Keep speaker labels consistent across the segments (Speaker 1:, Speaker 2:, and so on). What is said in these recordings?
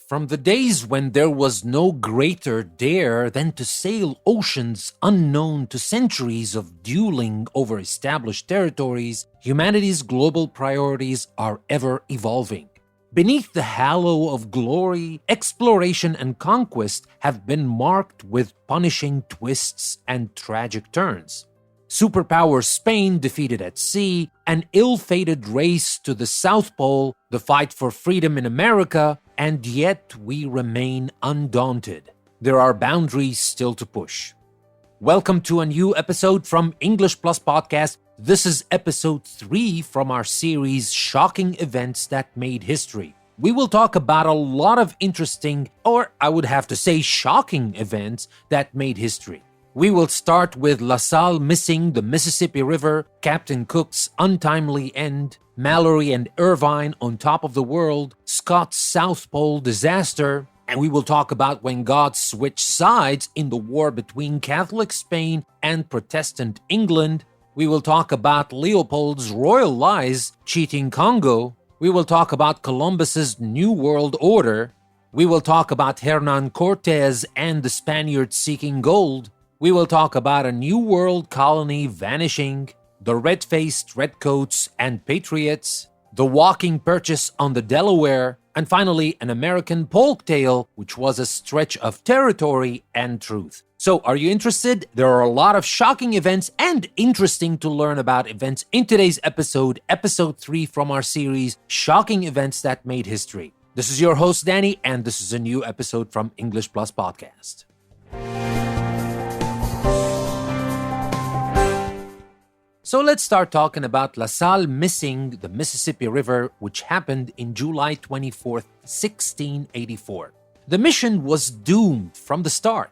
Speaker 1: From the days when there was no greater dare than to sail oceans unknown to centuries of dueling over established territories, humanity's global priorities are ever evolving. Beneath the halo of glory, exploration and conquest have been marked with punishing twists and tragic turns. Superpower Spain defeated at sea, an ill-fated race to the South Pole, the fight for freedom in America, and yet we remain undaunted. There are boundaries still to push. Welcome to a new episode from English Plus Podcast. This is episode 3 from our series Shocking Events That Made History. We will talk about a lot of interesting, or I would have to say shocking events that made history. We will start with La Salle missing the Mississippi River, Captain Cook's untimely end, Mallory and Irvine on top of the world, Scott's South Pole disaster, and we will talk about when God switched sides in the war between Catholic Spain and Protestant England. We will talk about Leopold's royal lies cheating Congo. We will talk about Columbus's New World Order. We will talk about Hernan Cortez and the Spaniards seeking gold. We will talk about a New World colony vanishing, the red-faced redcoats and patriots, the walking purchase on the Delaware, and finally an American polk tale, which was a stretch of territory and truth. So, are you interested? There are a lot of shocking events and interesting to learn about events in today's episode, episode 3 from our series, Shocking Events That Made History. This is your host, Danny, and this is a new episode from English Plus Podcast. So let's start talking about La Salle missing the Mississippi River, which happened in July 24th, 1684. The mission was doomed from the start.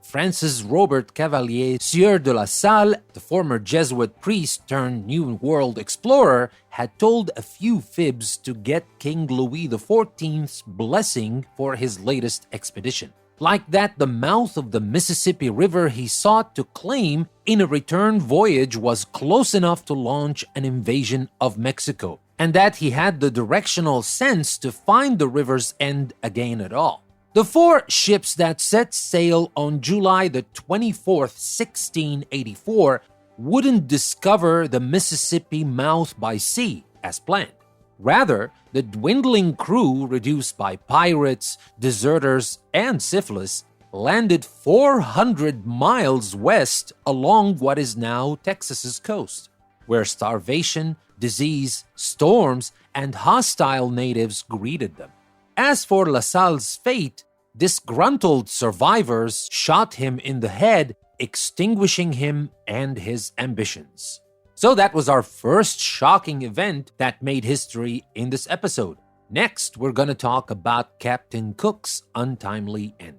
Speaker 1: Francis Robert Cavalier, Sieur de La Salle, the former Jesuit priest turned New World explorer, had told a few fibs to get King Louis XIV's blessing for his latest expedition. Like that, the mouth of the Mississippi River he sought to claim in a return voyage was close enough to launch an invasion of Mexico, and that he had the directional sense to find the river's end again at all. The 4 ships that set sail on July the 24th, 1684, wouldn't discover the Mississippi mouth by sea as planned. Rather, the dwindling crew, reduced by pirates, deserters, and syphilis, landed 400 miles west along what is now Texas's coast, where starvation, disease, storms, and hostile natives greeted them. As for La Salle's fate, disgruntled survivors shot him in the head, extinguishing him and his ambitions. So that was our first shocking event that made history in this episode. Next, we're going to talk about Captain Cook's untimely end.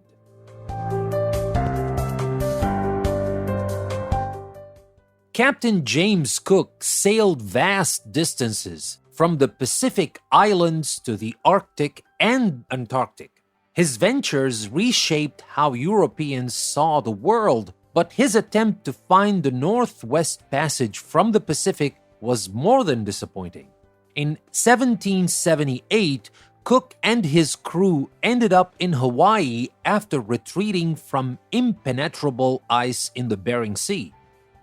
Speaker 1: Captain James Cook sailed vast distances from the Pacific Islands to the Arctic and Antarctic. His ventures reshaped how Europeans saw the world, but his attempt to find the Northwest Passage from the Pacific was more than disappointing. In 1778, Cook and his crew ended up in Hawaii after retreating from impenetrable ice in the Bering Sea.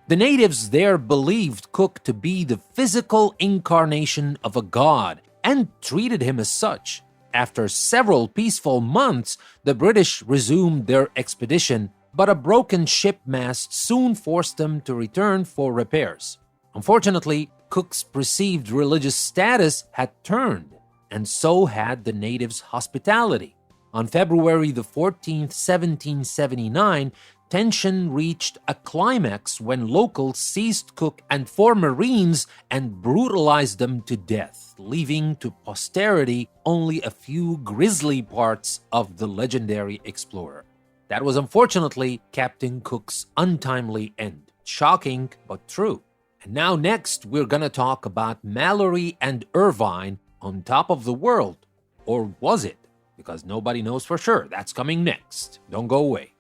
Speaker 1: The natives there believed Cook to be the physical incarnation of a god and treated him as such. After several peaceful months, the British resumed their expedition, but a broken ship mast soon forced them to return for repairs. Unfortunately, Cook's perceived religious status had turned, and so had the natives' hospitality. On February the 14th, 1779, tension reached a climax when locals seized Cook and 4 Marines and brutalized them to death, leaving to posterity only a few grisly parts of the legendary explorer. That was unfortunately Captain Cook's untimely end. Shocking, but true. And now next, we're gonna talk about Mallory and Irvine on top of the world. Or was it? Because nobody knows for sure. That's coming next. Don't go away.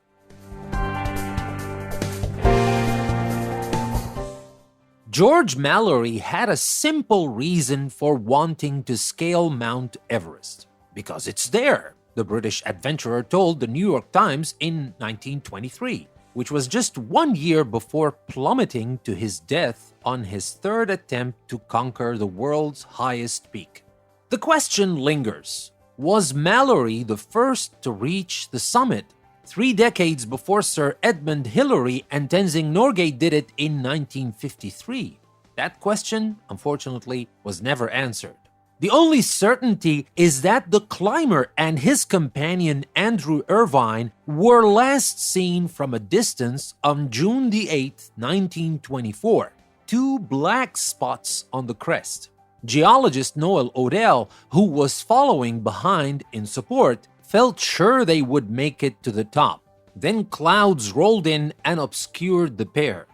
Speaker 1: George Mallory had a simple reason for wanting to scale Mount Everest. Because it's there. the British adventurer told the New York Times in 1923, which was just 1 year before plummeting to his death on his third attempt to conquer the world's highest peak. The question lingers: was Mallory the first to reach the summit 3 decades before Sir Edmund Hillary and Tenzing Norgay did it in 1953? That question, unfortunately, was never answered. The only certainty is that the climber and his companion Andrew Irvine were last seen from a distance on June the 8th, 1924. 2 black spots on the crest. Geologist Noel Odell, who was following behind in support, felt sure they would make it to the top. Then clouds rolled in and obscured the pair.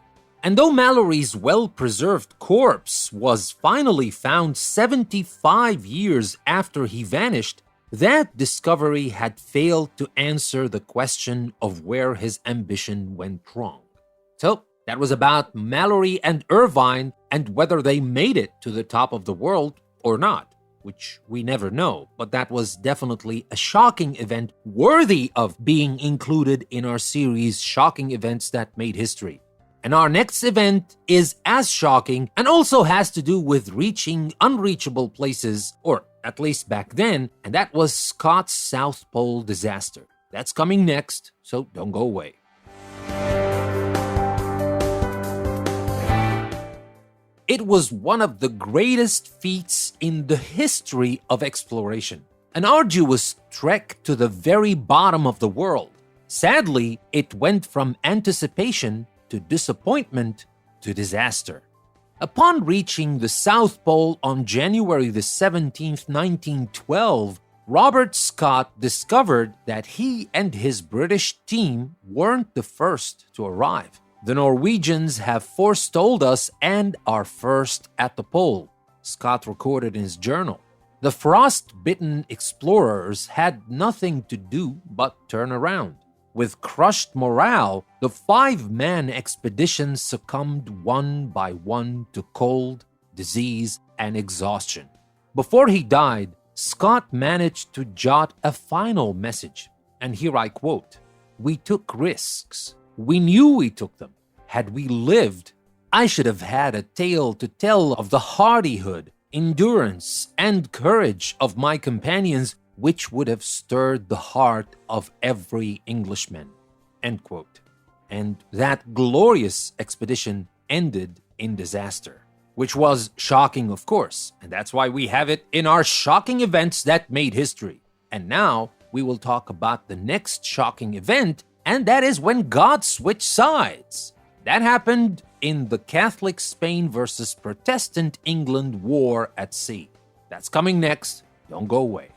Speaker 1: And though Mallory's well-preserved corpse was finally found 75 years after he vanished, that discovery had failed to answer the question of where his ambition went wrong. So, that was about Mallory and Irvine and whether they made it to the top of the world or not, which we never know, but that was definitely a shocking event worthy of being included in our series Shocking Events That Made History. And our next event is as shocking and also has to do with reaching unreachable places, or at least back then, and that was Scott's South Pole disaster. That's coming next, so don't go away. It was one of the greatest feats in the history of exploration, an arduous trek to the very bottom of the world. Sadly, it went from anticipation to disappointment to disaster. Upon reaching the South Pole on January the 17th, 1912, Robert Scott discovered that he and his British team weren't the first to arrive. The Norwegians have forestalled us and are first at the pole, Scott recorded in his journal. The frost-bitten explorers had nothing to do but turn around. With crushed morale, the 5-man expedition succumbed one by one to cold, disease, and exhaustion. Before he died, Scott managed to jot a final message, and here I quote, "We took risks. We knew we took them. Had we lived, I should have had a tale to tell of the hardihood, endurance, and courage of my companions, which would have stirred the heart of every Englishman." End quote. And that glorious expedition ended in disaster, which was shocking, of course, and that's why we have it in our Shocking Events That Made History. And now we will talk about the next shocking event, and that is when God switched sides. That happened in the Catholic Spain versus Protestant England war at sea. That's coming next. Don't go away.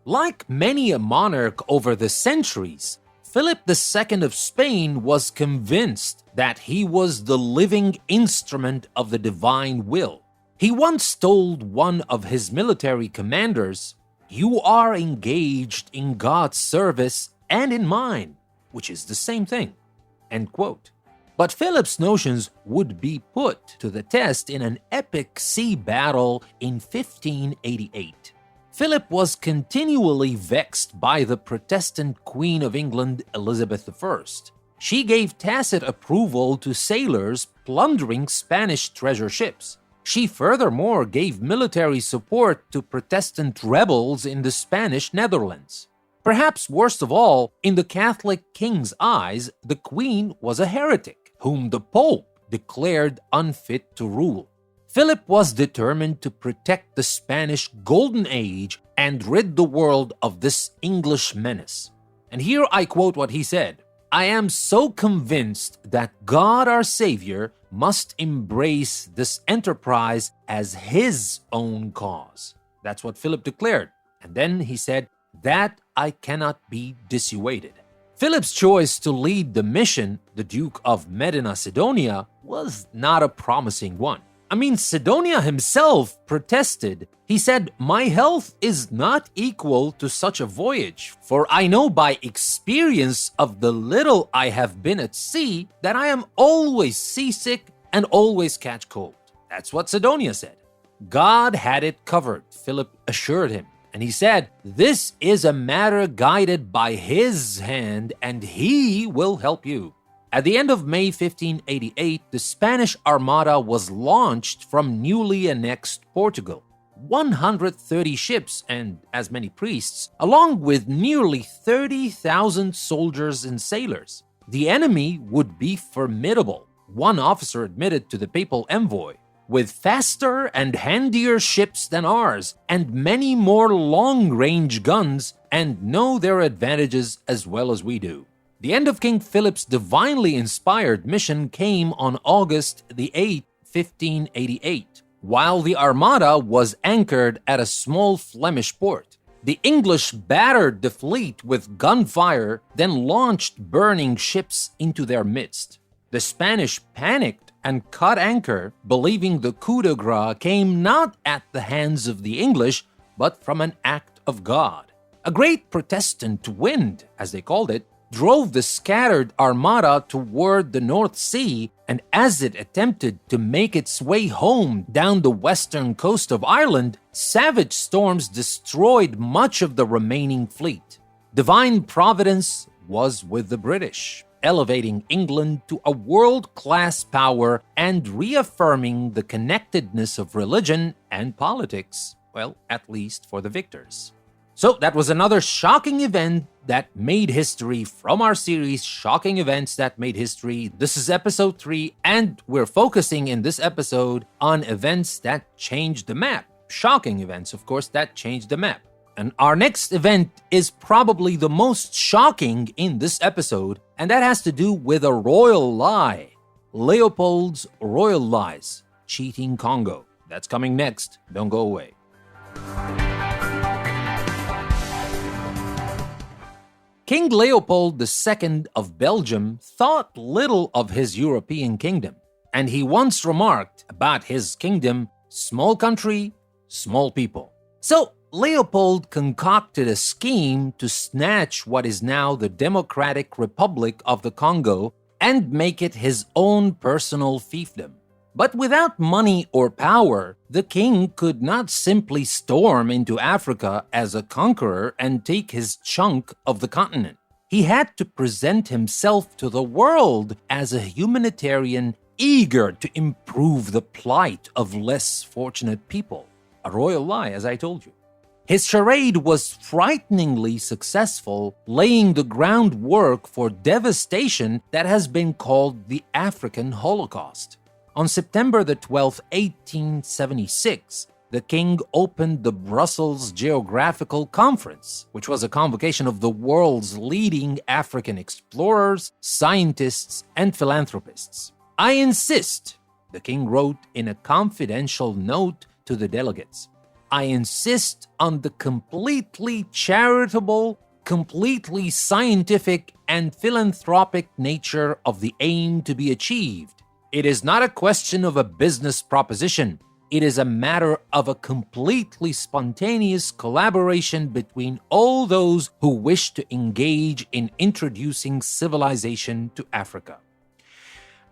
Speaker 1: Like many a monarch over the centuries, Philip II of Spain was convinced that he was the living instrument of the divine will. He once told one of his military commanders, "You are engaged in God's service and in mine," which is the same thing. End quote. But Philip's notions would be put to the test in an epic sea battle in 1588. Philip was continually vexed by the Protestant Queen of England, Elizabeth I. She gave tacit approval to sailors plundering Spanish treasure ships. She furthermore gave military support to Protestant rebels in the Spanish Netherlands. Perhaps worst of all, in the Catholic king's eyes, the Queen was a heretic, whom the Pope declared unfit to rule. Philip was determined to protect the Spanish Golden Age and rid the world of this English menace. And here I quote what he said, "I am so convinced that God our Savior must embrace this enterprise as his own cause." That's what Philip declared. And then he said, "That I cannot be dissuaded." Philip's choice to lead the mission, the Duke of Medina Sidonia, was not a promising one. I mean, Sidonia himself protested. He said, "My health is not equal to such a voyage, for I know by experience of the little I have been at sea that I am always seasick and always catch cold." That's what Sidonia said. God had it covered, Philip assured him. And he said, "This is a matter guided by his hand, and he will help you." At the end of May 1588, the Spanish Armada was launched from newly annexed Portugal. 130 ships and as many priests, along with nearly 30,000 soldiers and sailors. The enemy would be formidable, one officer admitted to the papal envoy, with faster and handier ships than ours, and many more long-range guns, and know their advantages as well as we do. The end of King Philip's divinely inspired mission came on August the 8th, 1588, while the Armada was anchored at a small Flemish port. The English battered the fleet with gunfire, then launched burning ships into their midst. The Spanish panicked and cut anchor, believing the coup de grace came not at the hands of the English, but from an act of God. A great Protestant wind, as they called it, drove the scattered Armada toward the North Sea, and as it attempted to make its way home down the western coast of Ireland, savage storms destroyed much of the remaining fleet. Divine providence was with the British, elevating England to a world-class power and reaffirming the connectedness of religion and politics, well, at least for the victors. So that was another shocking event that made history from our series, Shocking Events That Made History. This is episode 3, and we're focusing in this episode on events that changed the map. Shocking events, of course, that changed the map. And our next event is probably the most shocking in this episode, and that has to do with a royal lie. Leopold's royal lies, cheating Congo. That's coming next. Don't go away. King Leopold II of Belgium thought little of his European kingdom, and he once remarked about his kingdom, "Small country, small people." So Leopold concocted a scheme to snatch what is now the Democratic Republic of the Congo and make it his own personal fiefdom. But without money or power, the king could not simply storm into Africa as a conqueror and take his chunk of the continent. He had to present himself to the world as a humanitarian eager to improve the plight of less fortunate people. A royal lie, as I told you. His charade was frighteningly successful, laying the groundwork for devastation that has been called the African Holocaust. On September the 12th, 1876, the king opened the Brussels Geographical Conference, which was a convocation of the world's leading African explorers, scientists, and philanthropists. "I insist," the king wrote in a confidential note to the delegates, "I insist on the completely charitable, completely scientific, and philanthropic nature of the aim to be achieved. It is not a question of a business proposition. It is a matter of a completely spontaneous collaboration between all those who wish to engage in introducing civilization to Africa."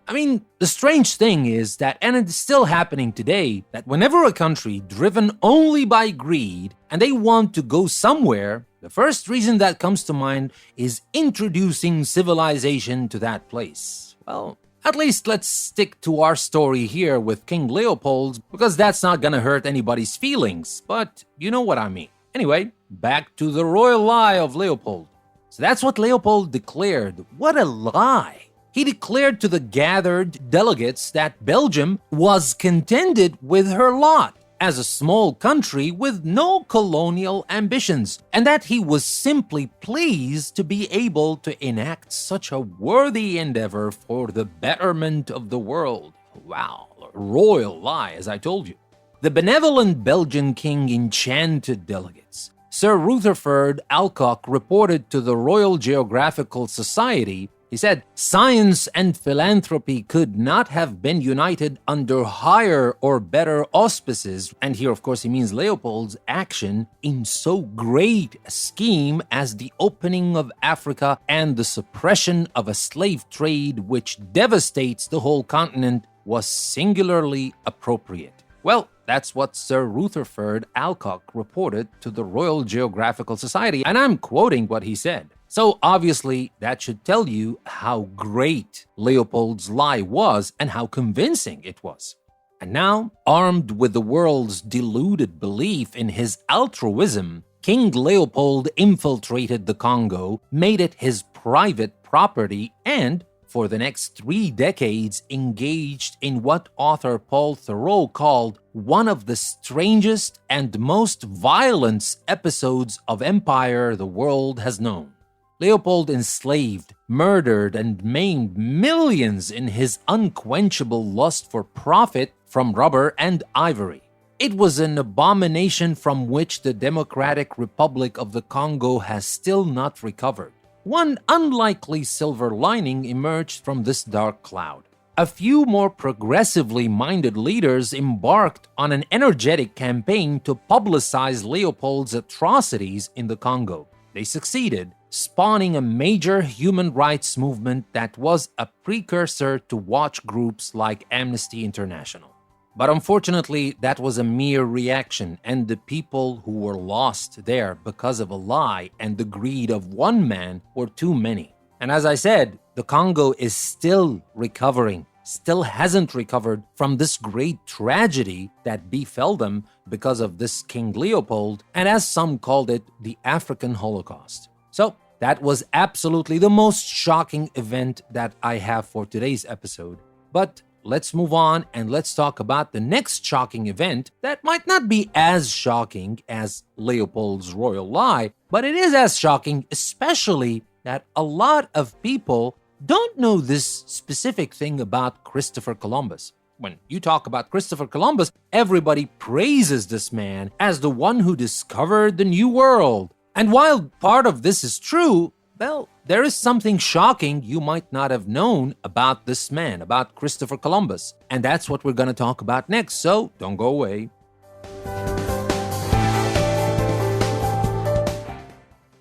Speaker 1: I mean, the strange thing is that, and it's still happening today, that whenever a country driven only by greed and they want to go somewhere, the first reason that comes to mind is introducing civilization to that place. Well, at least let's stick to our story here with King Leopold, because that's not gonna hurt anybody's feelings, but you know what I mean. Anyway, back to the royal lie of Leopold. So that's what Leopold declared. What a lie! He declared to the gathered delegates that Belgium was contented with her lot as a small country with no colonial ambitions, and that he was simply pleased to be able to enact such a worthy endeavor for the betterment of the world. Wow, a royal lie, as I told you. The benevolent Belgian king enchanted delegates. Sir Rutherford Alcock reported to the Royal Geographical Society. He said, "Science and philanthropy could not have been united under higher or better auspices," and here of course he means Leopold's action, "in so great a scheme as the opening of Africa and the suppression of a slave trade which devastates the whole continent was singularly appropriate." Well, that's what Sir Rutherford Alcock reported to the Royal Geographical Society, and I'm quoting what he said. So obviously, that should tell you how great Leopold's lie was and how convincing it was. And now, armed with the world's deluded belief in his altruism, King Leopold infiltrated the Congo, made it his private property, and for the next 3 decades engaged in what author Paul Thoreau called one of the strangest and most violent episodes of empire the world has known. Leopold enslaved, murdered, and maimed millions in his unquenchable lust for profit from rubber and ivory. It was an abomination from which the Democratic Republic of the Congo has still not recovered. One unlikely silver lining emerged from this dark cloud. A few more progressively minded leaders embarked on an energetic campaign to publicize Leopold's atrocities in the Congo. They succeeded, spawning a major human rights movement that was a precursor to watch groups like Amnesty International. But unfortunately, that was a mere reaction, and the people who were lost there because of a lie and the greed of one man were too many. And as I said, the Congo is still recovering, still hasn't recovered from this great tragedy that befell them because of this King Leopold, and as some called it, the African Holocaust. So, that was absolutely the most shocking event that I have for today's episode. But let's move on and let's talk about the next shocking event that might not be as shocking as Leopold's royal lie, but it is as shocking, especially that a lot of people don't know this specific thing about Christopher Columbus. When you talk about Christopher Columbus, everybody praises this man as the one who discovered the New World. And while part of this is true, well, there is something shocking you might not have known about this man, about Christopher Columbus. And that's what we're going to talk about next, so don't go away.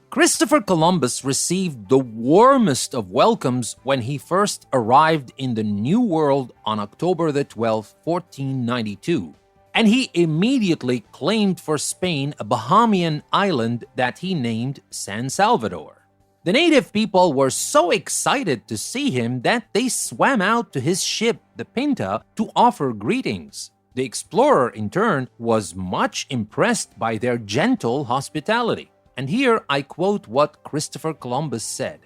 Speaker 1: Christopher Columbus received the warmest of welcomes when he first arrived in the New World on October the 12th, 1492. And he immediately claimed for Spain a Bahamian island that he named San Salvador. The native people were so excited to see him that they swam out to his ship, the Pinta, to offer greetings. The explorer, in turn, was much impressed by their gentle hospitality. And here I quote what Christopher Columbus said.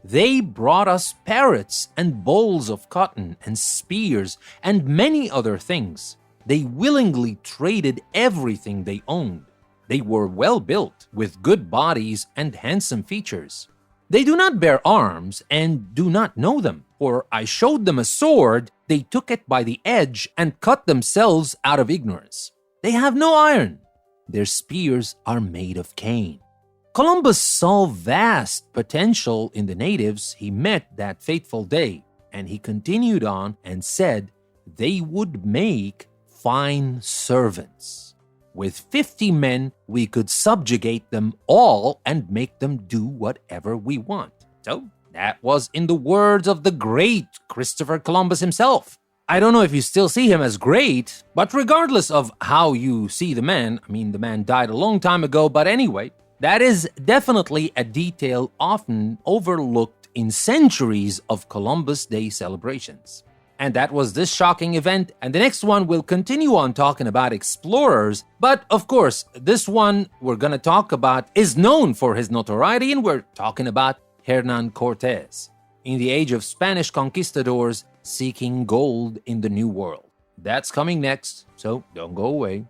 Speaker 1: "They brought us parrots and bowls of cotton and spears and many other things. They willingly traded everything they owned. They were well built, with good bodies and handsome features. They do not bear arms and do not know them, for I showed them a sword, they took it by the edge and cut themselves out of ignorance. They have no iron. Their spears are made of cane." Columbus saw vast potential in the natives he met that fateful day, and he continued on and said they would make fine servants. With 50 men, we could subjugate them all and make them do whatever we want. So that was in the words of the great Christopher Columbus himself. I don't know if you still see him as great, but regardless of how you see the man, the man died a long time ago, but anyway, that is definitely a detail often overlooked in centuries of Columbus Day celebrations. And that was this shocking event, and the next one will continue on talking about explorers, but of course, this one we're gonna talk about is known for his notoriety, and we're talking about Hernan Cortez, in the age of Spanish conquistadors seeking gold in the New World. That's coming next, so don't go away.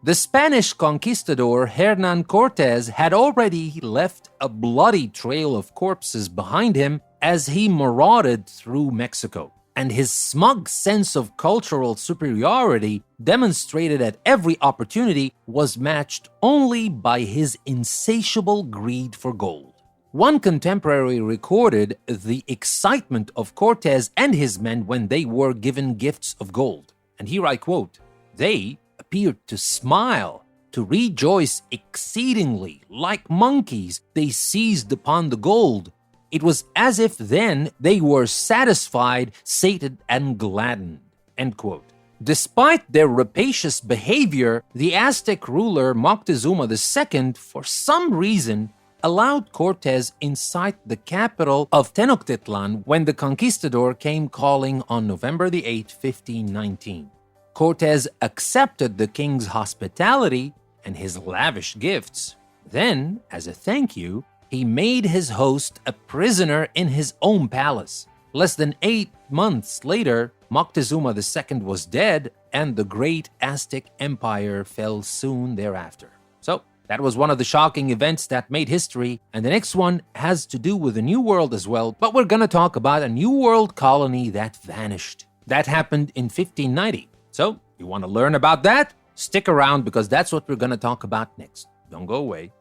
Speaker 1: The Spanish conquistador Hernan Cortez had already left a bloody trail of corpses behind him as he marauded through Mexico, and his smug sense of cultural superiority, demonstrated at every opportunity, was matched only by his insatiable greed for gold. One contemporary recorded the excitement of Cortez and his men when they were given gifts of gold. And here I quote, "They appeared to smile, to rejoice exceedingly. Like monkeys, they seized upon the gold. It was as if then they were satisfied, sated, and gladdened. End quote. Despite their rapacious behavior, the Aztec ruler Moctezuma II, for some reason, allowed Cortes inside the capital of Tenochtitlan when the conquistador came calling on November the 8th, 1519. Cortes accepted the king's hospitality and his lavish gifts. Then, as a thank you, he made his host a prisoner in his own palace. Less than 8 months later, Moctezuma II was dead, and the great Aztec Empire fell soon thereafter. So, that was one of the shocking events that made history, and the next one has to do with the New World as well, but we're gonna talk about a New World colony that vanished. That happened in 1590. So, you want to learn about that? Stick around because that's what we're gonna talk about next. Don't go away.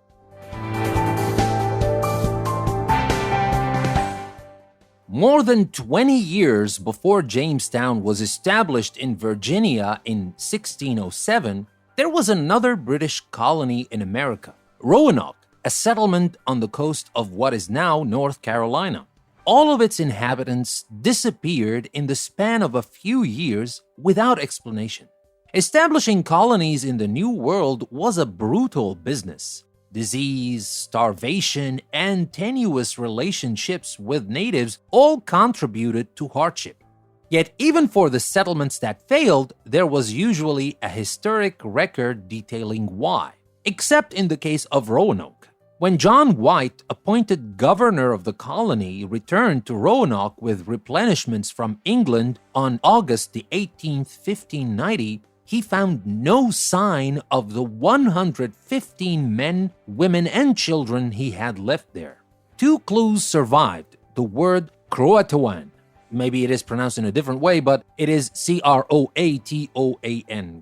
Speaker 1: More than 20 years before Jamestown was established in Virginia in 1607, there was another British colony in America, Roanoke, a settlement on the coast of what is now North Carolina. All of its inhabitants disappeared in the span of a few years without explanation. Establishing colonies in the New World was a brutal business. Disease, starvation, and tenuous relationships with natives all contributed to hardship. Yet even for the settlements that failed, there was usually a historic record detailing why, except in the case of Roanoke. When John White, appointed governor of the colony, returned to Roanoke with replenishments from England on August the 18th, 1590, he found no sign of the 115 men, women, and children he had left there. 2 clues survived: the word Croatoan. Maybe it is pronounced in a different way, but it is Croatoan,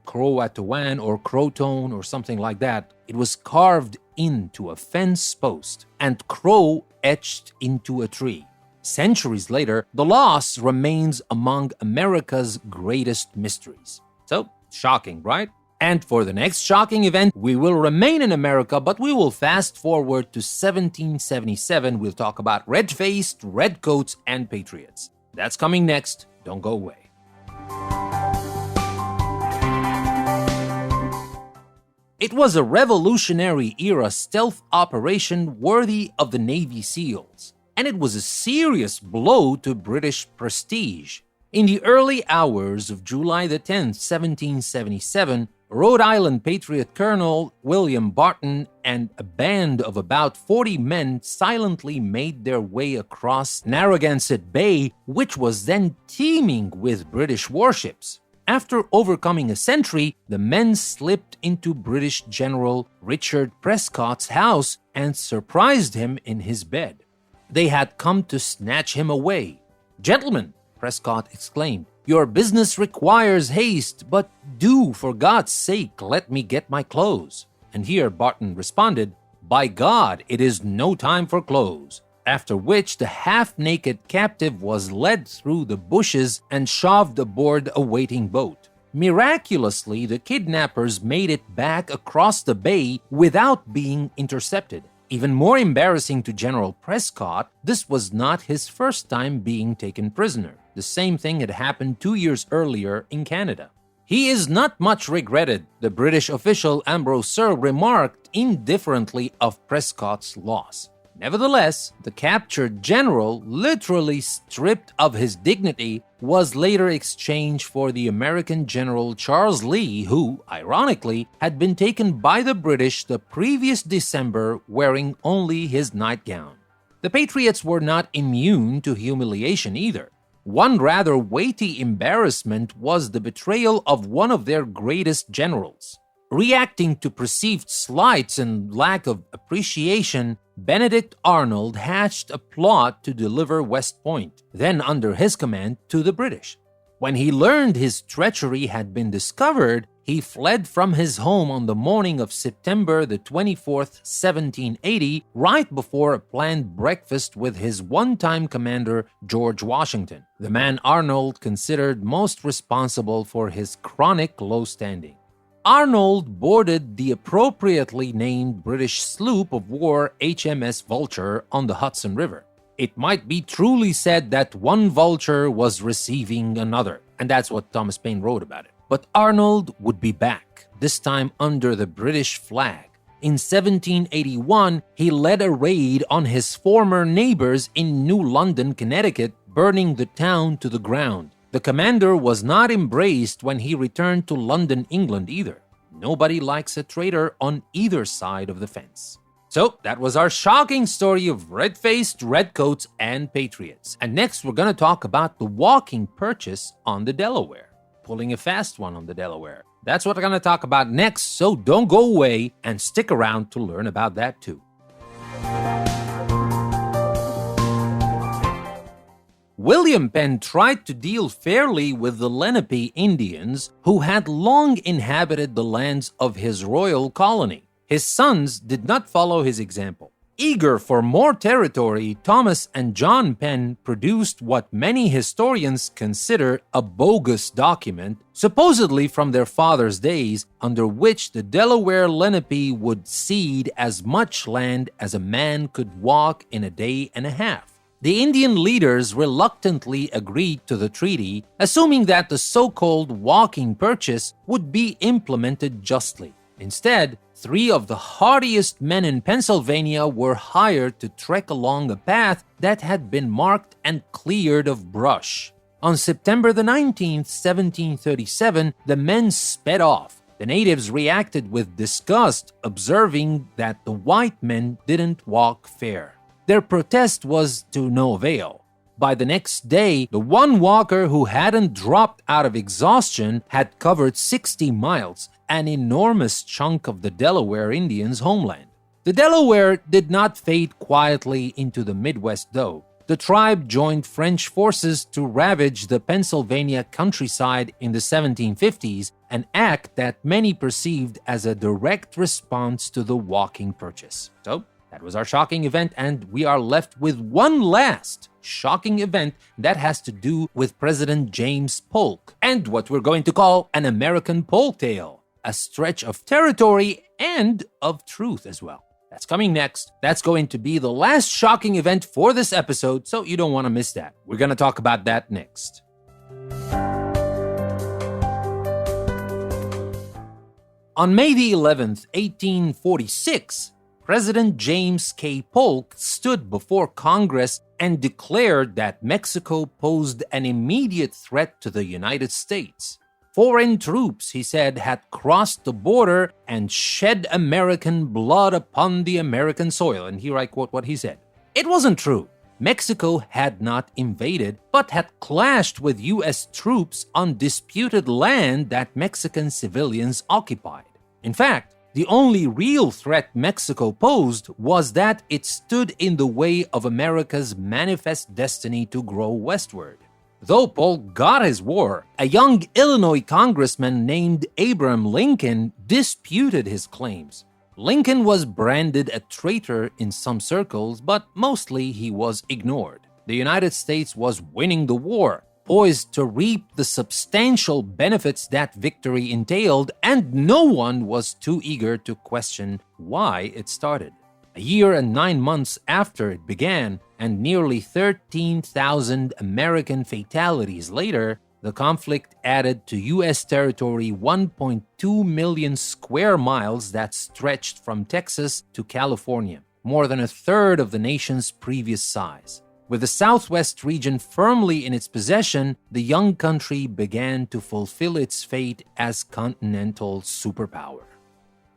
Speaker 1: Croatoan or Croton or something like that. It was carved into a fence post and crow etched into a tree. Centuries later, the loss remains among America's greatest mysteries. So, shocking, right? And for the next shocking event, we will remain in America, but we will fast forward to 1777. We'll talk about red-faced, redcoats, and patriots. That's coming next. Don't go away. It was a Revolutionary-era stealth operation worthy of the Navy SEALs, and it was a serious blow to British prestige. In the early hours of July the 10th, 1777, Rhode Island Patriot Colonel William Barton and a band of about 40 men silently made their way across Narragansett Bay, which was then teeming with British warships. After overcoming a sentry, the men slipped into British General Richard Prescott's house and surprised him in his bed. They had come to snatch him away. "Gentlemen," Prescott exclaimed, "your business requires haste, but do, for God's sake, let me get my clothes." And here Barton responded, "By God, it is no time for clothes." After which the half-naked captive was led through the bushes and shoved aboard a waiting boat. Miraculously, the kidnappers made it back across the bay without being intercepted. Even more embarrassing to General Prescott, this was not his first time being taken prisoner. The same thing had happened 2 years earlier in Canada. "He is not much regretted," the British official Ambrose Sir remarked indifferently of Prescott's loss. Nevertheless, the captured general, literally stripped of his dignity, was later exchanged for the American General Charles Lee, who, ironically, had been taken by the British the previous December wearing only his nightgown. The Patriots were not immune to humiliation either. One rather weighty embarrassment was the betrayal of one of their greatest generals. Reacting to perceived slights and lack of appreciation, Benedict Arnold hatched a plot to deliver West Point, then under his command, to the British. When he learned his treachery had been discovered, he fled from his home on the morning of September the 24th, 1780, right before a planned breakfast with his one-time commander, George Washington, the man Arnold considered most responsible for his chronic low standing. Arnold boarded the appropriately named British sloop of war HMS Vulture on the Hudson River. It might be truly said that one vulture was receiving another, and that's what Thomas Paine wrote about it. But Arnold would be back, this time under the British flag. In 1781, he led a raid on his former neighbors in New London, Connecticut, burning the town to the ground. The commander was not embraced when he returned to London, England either. Nobody likes a traitor on either side of the fence. So that was our shocking story of red-faced redcoats and patriots. And next we're going to talk about the walking purchase on the Delaware. Pulling a fast one on the Delaware. That's what we're going to talk about next, so don't go away and stick around to learn about that too. William Penn tried to deal fairly with the Lenape Indians who had long inhabited the lands of his royal colony. His sons did not follow his example. Eager for more territory, Thomas and John Penn produced what many historians consider a bogus document, supposedly from their father's days, under which the Delaware Lenape would cede as much land as a man could walk in a day and a half. The Indian leaders reluctantly agreed to the treaty, assuming that the so-called walking purchase would be implemented justly. Instead, 3 of the hardiest men in Pennsylvania were hired to trek along a path that had been marked and cleared of brush. On September the 19th, 1737, the men sped off. The natives reacted with disgust, observing that the white men didn't walk fair. Their protest was to no avail. By the next day, the one walker who hadn't dropped out of exhaustion had covered 60 miles, an enormous chunk of the Delaware Indians' homeland. The Delaware did not fade quietly into the Midwest, though. The tribe joined French forces to ravage the Pennsylvania countryside in the 1750s, an act that many perceived as a direct response to the walking purchase. So, that was our shocking event, and we are left with one last shocking event that has to do with President James Polk, and what we're going to call an American Polk tale, a stretch of territory and of truth as well. That's coming next. That's going to be the last shocking event for this episode, so you don't want to miss that. We're going to talk about that next. On May the 11th, 1846, President James K. Polk stood before Congress and declared that Mexico posed an immediate threat to the United States. Foreign troops, he said, had crossed the border and shed American blood upon the American soil. And here I quote what he said. It wasn't true. Mexico had not invaded, but had clashed with U.S. troops on disputed land that Mexican civilians occupied. In fact, the only real threat Mexico posed was that it stood in the way of America's manifest destiny to grow westward. Though Polk got his war, a young Illinois congressman named Abraham Lincoln disputed his claims. Lincoln was branded a traitor in some circles, but mostly he was ignored. The United States was winning the war, poised to reap the substantial benefits that victory entailed, and no one was too eager to question why it started. A year and 9 months after it began, and nearly 13,000 American fatalities later, the conflict added to U.S. territory 1.2 million square miles that stretched from Texas to California, more than a third of the nation's previous size. With the Southwest region firmly in its possession, the young country began to fulfill its fate as continental superpower.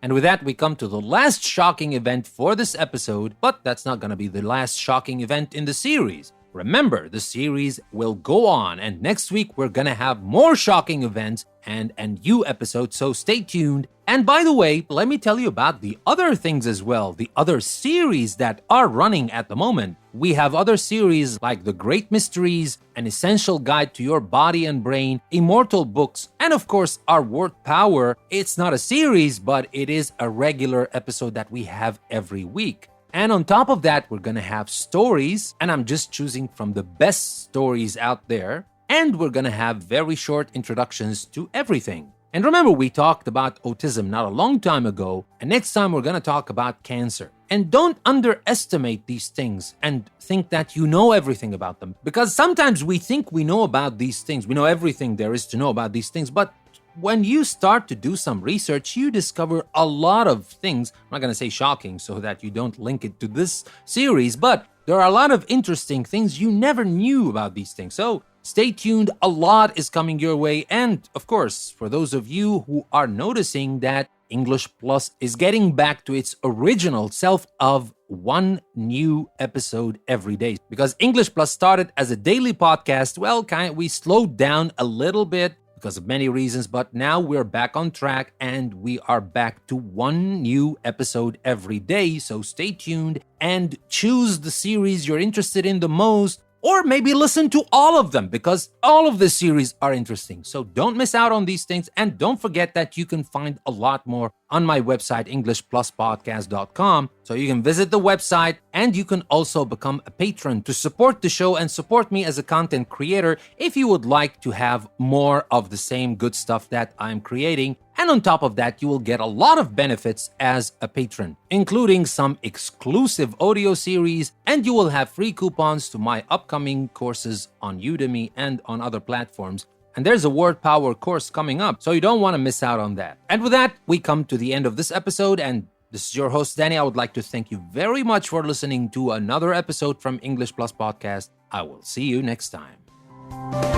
Speaker 1: And with that, we come to the last shocking event for this episode, but that's not going to be the last shocking event in the series. Remember, the series will go on, and next week we're going to have more shocking events and a new episode, so stay tuned. And by the way, let me tell you about the other things as well, the other series that are running at the moment. We have other series like The Great Mysteries, An Essential Guide to Your Body and Brain, Immortal Books, and of course, our Word Power. It's not a series, but it is a regular episode that we have every week. And on top of that, we're going to have stories, and I'm just choosing from the best stories out there. And we're going to have very short introductions to everything. And remember, we talked about autism not a long time ago, and next time we're going to talk about cancer. And don't underestimate these things and think that you know everything about them. Because sometimes we think we know about these things, we know everything there is to know about these things, but when you start to do some research, you discover a lot of things. I'm not going to say shocking so that you don't link it to this series, but there are a lot of interesting things you never knew about these things. So stay tuned, a lot is coming your way. And of course, for those of you who are noticing that English Plus is getting back to its original self of one new episode every day. Because English Plus started as a daily podcast, well, we slowed down a little bit because of many reasons, but now we're back on track and we are back to one new episode every day. So stay tuned and choose the series you're interested in the most, or maybe listen to all of them because all of the series are interesting. So don't miss out on these things, and don't forget that you can find a lot more on my website, EnglishPlusPodcast.com. So you can visit the website, and you can also become a patron to support the show and support me as a content creator if you would like to have more of the same good stuff that I'm creating. And on top of that, you will get a lot of benefits as a patron, including some exclusive audio series, and you will have free coupons to my upcoming courses on Udemy and on other platforms. And there's a word power course coming up, so you don't want to miss out on that. And with that, we come to the end of this episode, and this is your host, Danny. I would like to thank you very much for listening to another episode from English Plus Podcast. I will see you next time.